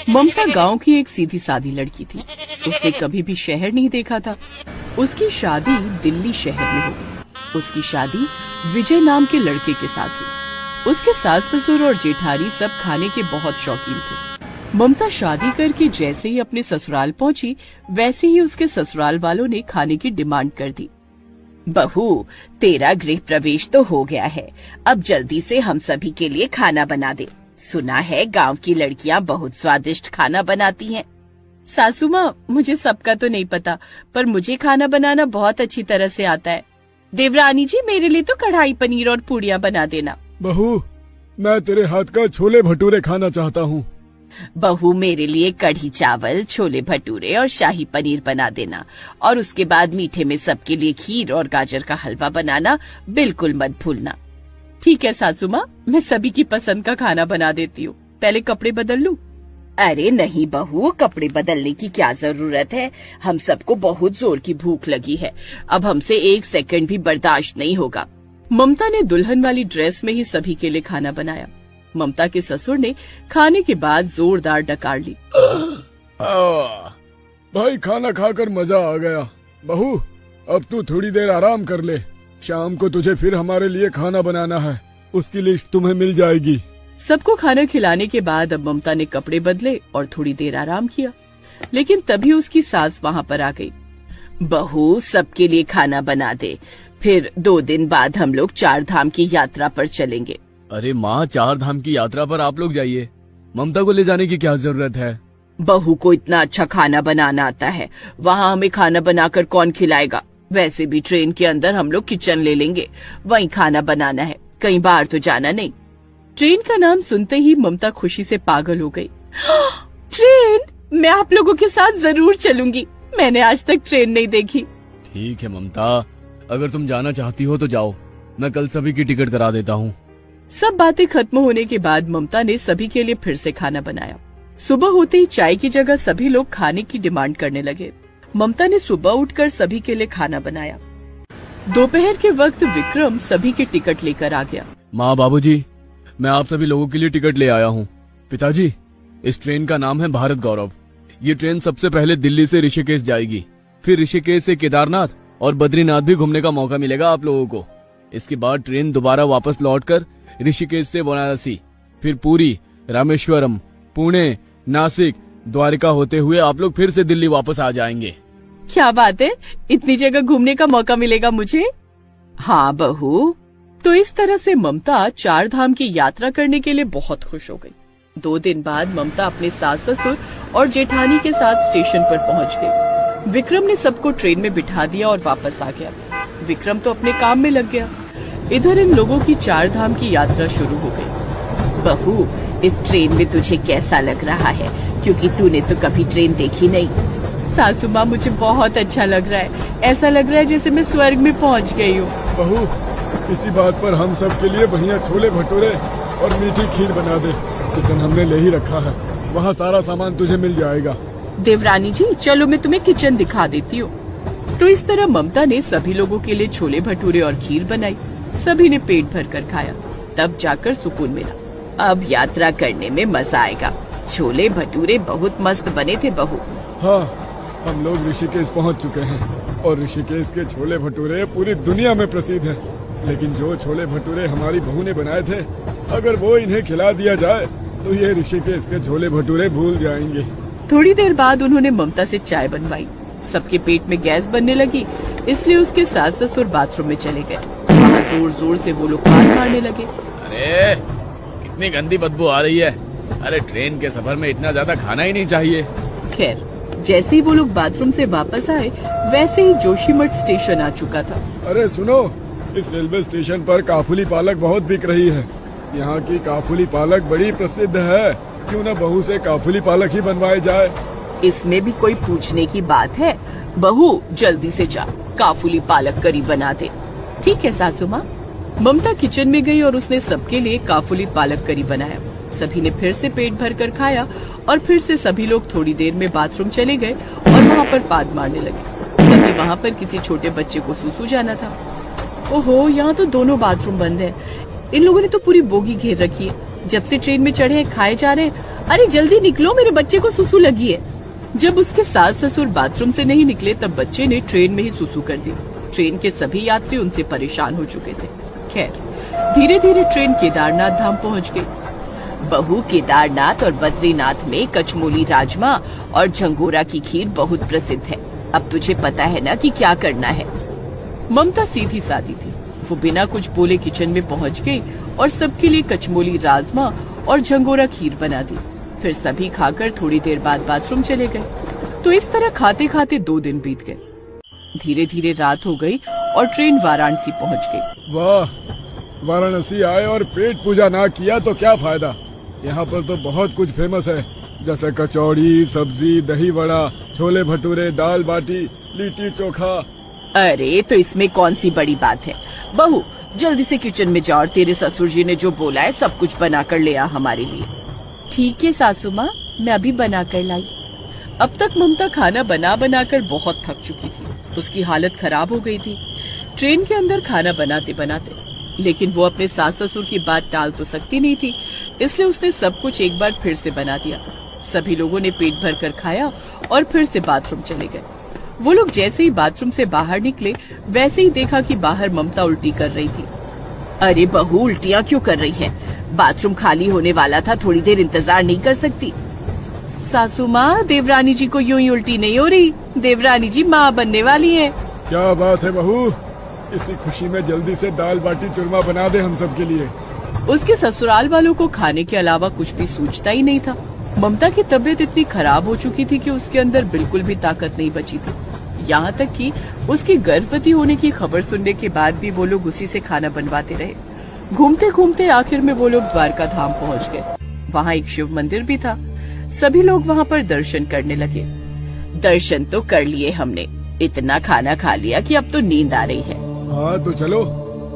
ममता गांव की एक सीधी सादी लड़की थी। उसने कभी भी शहर नहीं देखा था। उसकी शादी दिल्ली शहर में हो गई। उसकी शादी विजय नाम के लड़के के साथ हुई। उसके सास ससुर और जेठानी सब खाने के बहुत शौकीन थे। ममता शादी करके जैसे ही अपने ससुराल पहुंची, वैसे ही उसके ससुराल वालों ने खाने की डिमांड कर दी। बहू, तेरा गृह प्रवेश तो हो गया है, अब जल्दी से हम सभी के लिए खाना बना दे। सुना है गांव की लड़कियां बहुत स्वादिष्ट खाना बनाती हैं। सासू माँ, मुझे सबका तो नहीं पता, पर मुझे खाना बनाना बहुत अच्छी तरह से आता है। देवरानी जी, मेरे लिए तो कढ़ाई पनीर और पूड़ियाँ बना देना। बहू, मैं तेरे हाथ का छोले भटूरे खाना चाहता हूँ। बहू, मेरे लिए कढ़ी चावल, छोले भटूरे और शाही पनीर बना देना, और उसके बाद मीठे में सबके लिए खीर और गाजर का हलवा बनाना बिल्कुल मत भूलना। ठीक है सासू माँ, मैं सभी की पसंद का खाना बना देती हूँ। पहले कपड़े बदल लूं? अरे नहीं बहू, कपड़े बदलने की क्या जरूरत है। हम सबको बहुत जोर की भूख लगी है, अब हमसे 1 सेकंड भी बर्दाश्त नहीं होगा। ममता ने दुल्हन वाली ड्रेस में ही सभी के लिए खाना बनाया। ममता के ससुर ने खाने के बाद जोरदार डकार ली। भाई, खाना खाकर मजा आ गया। बहू, अब तू थोड़ी देर आराम कर ले। शाम को तुझे फिर हमारे लिए खाना बनाना है, उसकी लिस्ट तुम्हें मिल जाएगी। सबको खाना खिलाने के बाद अब ममता ने कपड़े बदले और थोड़ी देर आराम किया, लेकिन तभी उसकी सास वहाँ पर आ गई। बहू, सबके लिए खाना बना दे, फिर 2 दिन बाद हम लोग 4 धाम की यात्रा पर चलेंगे। अरे माँ, 4 धाम की यात्रा पर आप लोग जाइए, ममता को ले जाने की क्या जरूरत है। बहू को इतना अच्छा खाना बनाना आता है, वहाँ हमें खाना बनाकर कौन खिलाएगा। वैसे भी ट्रेन के अंदर हम लोग किचन ले लेंगे, वहीं खाना बनाना है, कहीं बाहर तो जाना नहीं। ट्रेन का नाम सुनते ही ममता खुशी से पागल हो गई। ट्रेन! मैं आप लोगों के साथ जरूर चलूंगी, मैंने आज तक ट्रेन नहीं देखी। ठीक है ममता, अगर तुम जाना चाहती हो तो जाओ, मैं कल सभी की टिकट करा देता हूँ। सब बातें खत्म होने के बाद ममता ने सभी के लिए फिर से खाना बनाया। सुबह होते ही चाय की जगह सभी लोग खाने की डिमांड करने लगे। ममता ने सुबह उठकर सभी के लिए खाना बनाया। दोपहर के वक्त विक्रम सभी की टिकट लेकर आ गया। माँ, बाबूजी, मैं आप सभी लोगों के लिए टिकट ले आया हूँ। पिताजी, इस ट्रेन का नाम है भारत गौरव। ये ट्रेन सबसे पहले दिल्ली से ऋषिकेश जाएगी, फिर ऋषिकेश से केदारनाथ और बद्रीनाथ भी घूमने का मौका मिलेगा आप लोगों को। इसके बाद ट्रेन दोबारा वापस लौटकर ऋषिकेश से वाराणसी, फिर पुरी, रामेश्वरम, पुणे, नासिक, द्वारिका होते हुए आप लोग फिर से दिल्ली वापस आ जाएंगे। क्या बात है, इतनी जगह घूमने का मौका मिलेगा मुझे। हाँ बहू। तो इस तरह से ममता 4 धाम की यात्रा करने के लिए बहुत खुश हो गई। 2 दिन बाद ममता अपने सास ससुर और जेठानी के साथ स्टेशन पर पहुंच गई। विक्रम ने सबको ट्रेन में बिठा दिया और वापस आ गया। विक्रम तो अपने काम में लग गया। इधर इन लोगों की 4 धाम की यात्रा शुरू हो गई। बहू, इस ट्रेन में तुझे कैसा लग रहा है, क्योंकि तूने तो कभी ट्रेन देखी नहीं। सासू माँ, मुझे बहुत अच्छा लग रहा है, ऐसा लग रहा है जैसे मैं स्वर्ग में पहुँच गई हूँ। बहू, इसी बात पर हम सब के लिए बढ़िया छोले भटूरे और मीठी खीर बना दे। किचन हमने ले ही रखा है, वहाँ सारा सामान तुझे मिल जाएगा। देवरानी जी, चलो मैं तुम्हें किचन दिखा देती हूँ। तो इस तरह ममता ने सभी लोगों के लिए छोले भटूरे और खीर बनाई। सभी ने पेट भर कर खाया, तब जाकर सुकून मिला। अब यात्रा करने में मजा आएगा। छोले भटूरे बहुत मस्त बने थे बहू। हाँ, हम लोग ऋषिकेश पहुँच चुके हैं और ऋषिकेश के छोले भटूरे पूरी दुनिया में प्रसिद्ध हैं। लेकिन जो छोले भटूरे हमारी बहू ने बनाए थे, अगर वो इन्हें खिला दिया जाए तो ये ऋषिकेश के छोले भटूरे भूल जाएंगे। थोड़ी देर बाद उन्होंने ममता से चाय बनवाई। सबके पेट में गैस बनने लगी, इसलिए उसके सास ससुर बाथरूम में चले गए। वहाँ जोर जोर से वो लोग पान मारने लगे। अरे कितनी गंदी बदबू आ रही है। अरे ट्रेन के सफर में इतना ज्यादा खाना ही नहीं चाहिए। खैर, जैसे ही वो लोग बाथरूम से वापस आए, वैसे ही जोशीमठ स्टेशन आ चुका था। अरे सुनो, इस रेलवे स्टेशन पर काफुली पालक बहुत बिक रही है। यहाँ की काफुली पालक बड़ी प्रसिद्ध है, क्यों न बहू से काफुली पालक ही बनवाए जाए। इसमें भी कोई पूछने की बात है। बहू, जल्दी से जा, काफुली पालक करी बना दे। ठीक है सासू माँ। ममता किचन में गई और उसने सबके लिए काफुली पालक करी बनाया। सभी ने फिर से पेट भर कर खाया और फिर से सभी लोग थोड़ी देर में बाथरूम चले गए और वहाँ पर पाद मारने लगे। तभी वहाँ पर किसी छोटे बच्चे को सूसू जाना था। ओहो, यहाँ तो दोनों बाथरूम बंद है। इन लोगों ने तो पूरी बोगी घेर रखी है। जब से ट्रेन में चढ़े हैं खाए जा रहे हैं। अरे जल्दी निकलो, मेरे बच्चे को सुसु लगी है। जब उसके सास ससुर बाथरूम से नहीं निकले तब बच्चे ने ट्रेन में ही सुसु कर दी। ट्रेन के सभी यात्री उनसे परेशान हो चुके थे। खैर धीरे धीरे ट्रेन केदारनाथ धाम पहुंच गई। बहू, केदारनाथ और बद्रीनाथ में कचमोली राजमा और झंगोरा की खीर बहुत प्रसिद्ध है। अब तुझे पता है ना कि क्या करना है। ममता सीधी सादी थी। वो बिना कुछ बोले किचन में पहुंच गई और सबके लिए कचमोली राजमा और झंगोरा खीर बना दी। फिर सभी खाकर थोड़ी देर बाद बाथरूम चले गए। तो इस तरह खाते खाते 2 दिन बीत गए। धीरे धीरे रात हो गई और ट्रेन वाराणसी पहुंच गई। वाह, वाराणसी आए और पेट पूजा ना किया तो क्या फायदा। यहाँ पर तो बहुत कुछ फेमस है, जैसे कचौड़ी, सब्जी, दही वड़ा, छोले भटूरे, दाल बाटी, लिट्टी चोखा। अरे तो इसमें कौन सी बड़ी बात है। बहू, जल्दी से किचन में जा और तेरे ससुर जी ने जो बोला है सब कुछ बना कर ले आ हमारे लिए। ठीक है सासू माँ, मैं अभी बना कर लाई। अब तक ममता खाना बना बना कर बहुत थक चुकी थी। उसकी हालत खराब हो गई थी ट्रेन के अंदर खाना बनाते बनाते। लेकिन वो अपने सास ससुर की बात टाल तो सकती नहीं थी, इसलिए उसने सब कुछ एक बार फिर से बना दिया। सभी लोगों ने पेट भर कर खाया और फिर से बाथरूम चले गए। वो लोग जैसे ही बाथरूम से बाहर निकले वैसे ही देखा कि बाहर ममता उल्टी कर रही थी। अरे बहू, उल्टियाँ क्यों कर रही है? बाथरूम खाली होने वाला था, थोड़ी देर इंतजार नहीं कर सकती? सासू माँ, देवरानी जी को यूं ही उल्टी नहीं हो रही। देवरानी जी माँ बनने वाली हैं। क्या बात है बहू, इसी खुशी में जल्दी से दाल बाटी चूरमा बना दे हम सब के लिए। उसके ससुराल वालों को खाने के अलावा कुछ भी सूझता ही नहीं था। ममता की तबीयत इतनी खराब हो चुकी थी कि उसके अंदर बिल्कुल भी ताकत नहीं बची थी। यहाँ तक कि उसकी गर्भवती होने की खबर सुनने के बाद भी वो लोग उसी से खाना बनवाते रहे। घूमते घूमते आखिर में वो लोग द्वारका धाम पहुँच गए। वहाँ एक शिव मंदिर भी था। सभी लोग वहाँ पर दर्शन करने लगे। दर्शन तो कर लिए हमने, इतना खाना खा लिया कि अब तो नींद आ रही है। हाँ तो चलो,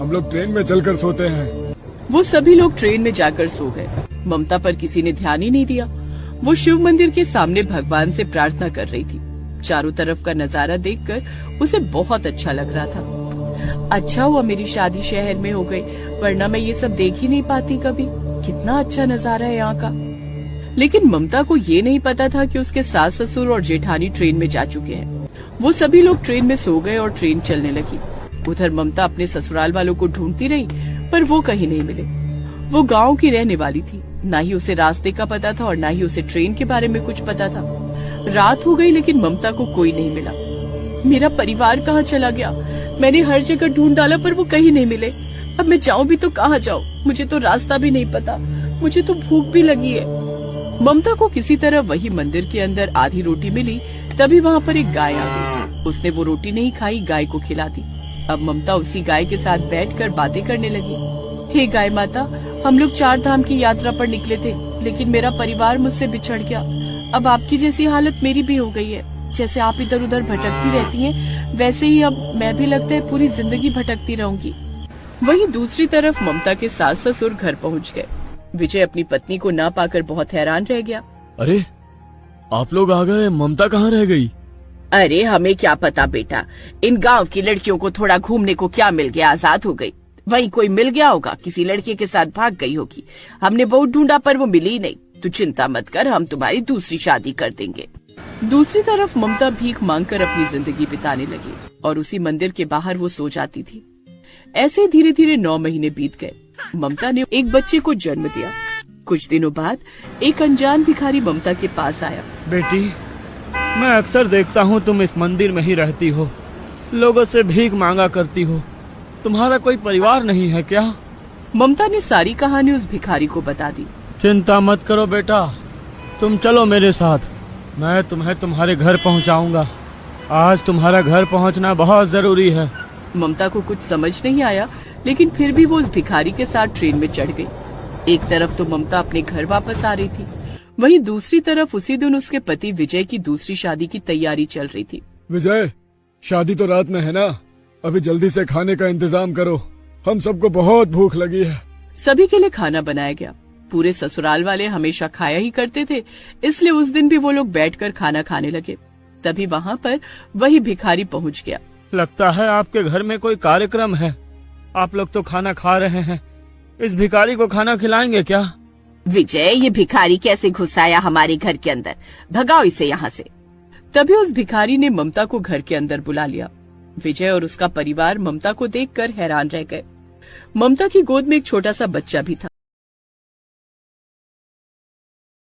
हम लोग ट्रेन में चलकर सोते हैं। वो सभी लोग ट्रेन में जाकर सो गए। ममता पर किसी ने ध्यान ही नहीं दिया। वो शिव मंदिर के सामने भगवान से प्रार्थना कर रही थी। चारों तरफ का नजारा देखकर उसे बहुत अच्छा लग रहा था। अच्छा हुआ मेरी शादी शहर में हो गई, वरना मैं ये सब देख ही नहीं पाती कभी। कितना अच्छा नजारा है यहाँ का। लेकिन ममता को ये नहीं पता था कि उसके सास ससुर और जेठानी ट्रेन में जा चुके हैं। वो सभी लोग ट्रेन में सो गए और ट्रेन चलने लगी। उधर ममता अपने ससुराल वालों को ढूंढती रही, पर वो कहीं नहीं मिले। वो गांव की रहने वाली थी, ना ही उसे रास्ते का पता था और ना ही उसे ट्रेन के बारे में कुछ पता था। रात हो गई लेकिन ममता को कोई नहीं मिला। मेरा परिवार कहाँ चला गया? मैंने हर जगह ढूंढ डाला पर वो कहीं नहीं मिले। अब मैं जाऊँ भी तो कहाँ जाऊँ? मुझे तो रास्ता भी नहीं पता। मुझे तो भूख भी लगी है। ममता को किसी तरह वही मंदिर के अंदर आधी रोटी मिली। तभी वहाँ पर एक गाय आ गई। उसने वो रोटी नहीं खाई, गाय को खिला दी। अब ममता उसी गाय के साथ बैठकर बातें करने लगी। हे गाय माता, हम लोग 4 धाम की यात्रा पर निकले थे, लेकिन मेरा परिवार मुझसे बिछड़ गया। अब आपकी जैसी हालत मेरी भी हो गई है। जैसे आप इधर उधर भटकती रहती हैं, वैसे ही अब मैं भी लगता है पूरी जिंदगी भटकती रहूंगी। वहीं दूसरी तरफ ममता के सास ससुर घर पहुंच गए। विजय अपनी पत्नी को ना पाकर बहुत हैरान रह गया। अरे आप लोग आ गए, ममता कहाँ रह गई? अरे हमें क्या पता बेटा, इन गांव की लड़कियों को थोड़ा घूमने को क्या मिल गया, आजाद हो गई। वहीं कोई मिल गया होगा, किसी लड़के के साथ भाग गई होगी। हमने बहुत ढूंढा पर वो मिली ही नहीं। तू चिंता मत कर, हम तुम्हारी दूसरी शादी कर देंगे। दूसरी तरफ ममता भीख मांगकर अपनी जिंदगी बिताने लगी और उसी मंदिर के बाहर वो सो जाती थी। ऐसे धीरे धीरे 9 महीने बीत गए। ममता ने एक बच्चे को जन्म दिया। कुछ दिनों बाद एक अनजान भिखारी ममता के पास आया। बेटी, मैं अक्सर देखता हूँ तुम इस मंदिर में ही रहती हो, लोगों से भीख मांगा करती हो। तुम्हारा कोई परिवार नहीं है क्या? ममता ने सारी कहानी उस भिखारी को बता दी। चिंता मत करो बेटा, तुम चलो मेरे साथ, मैं तुम्हें तुम्हारे घर पहुँचाऊंगा। आज तुम्हारा घर पहुँचना बहुत जरूरी है। ममता को कुछ समझ नहीं आया, लेकिन फिर भी वो उस भिखारी के साथ ट्रेन में चढ़ गई। एक तरफ तो ममता अपने घर वापस आ रही थी, वहीं दूसरी तरफ उसी दिन उसके पति विजय की दूसरी शादी की तैयारी चल रही थी। विजय, शादी तो रात में है ना, अभी जल्दी से खाने का इंतजाम करो, हम सबको बहुत भूख लगी है। सभी के लिए खाना बनाया गया। पूरे ससुराल वाले हमेशा खाया ही करते थे, इसलिए उस दिन भी वो लोग बैठकर खाना खाने लगे। तभी वहाँ पर वही भिखारी पहुँच गया। लगता है आपके घर में कोई कार्यक्रम है। आप लोग तो खाना खा रहे हैं, इस भिखारी को खाना खिलाएंगे क्या? विजय, ये भिखारी कैसे घुस आया हमारे घर के अंदर? भगाओ इसे यहाँ से। तभी उस भिखारी ने ममता को घर के अंदर बुला लिया। विजय और उसका परिवार ममता को देखकर हैरान रह गए। ममता की गोद में एक छोटा सा बच्चा भी था।